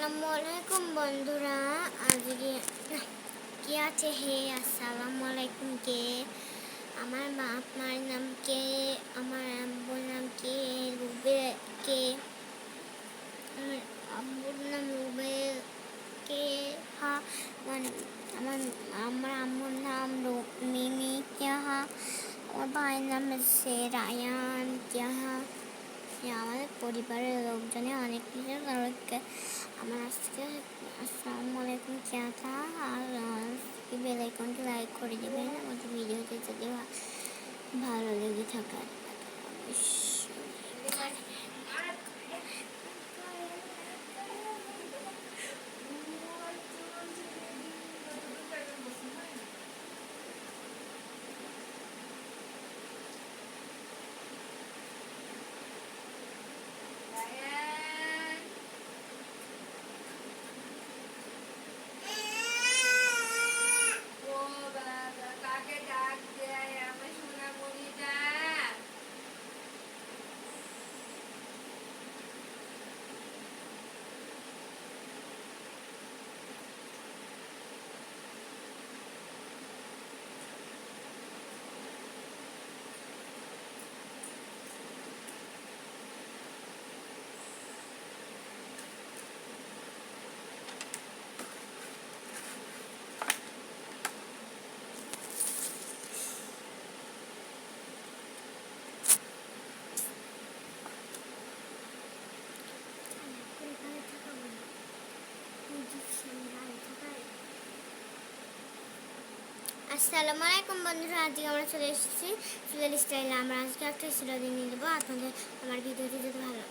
আসসালামু আলাইকুম বন্ধুরা। আজকে কি আছে হে? আসসালামু আলাইকুম কে? আমার আপনার নাম কে? আমার আব্বুর নাম কে? রুবে কে? আমার আব্বুর নাম রুবে কে? হা মানে আমার আমার আম্মুর নাম মিমি কেহা। আমার ভাইয়ের নাম হচ্ছে রায়ান কেহা। আমাদের পরিবারের লোকজনে অনেক কিছু আমার আজকে আসসালামু আলাইকুম क्या था। আর বেল আইকনটি লাইক করে দেবেন আমাদের ভিডিওতে যদি ভালো লেগে থাকে। আসসালামু আলাইকুম বন্ধুরা, আজকে আমরা চলে এসেছি চুলের স্টাইলে। আমরা আজকে একটা সিরা দিয়ে নিয়ে দেবো আপনাদের। আমার ভিডিওটি যদি ভালো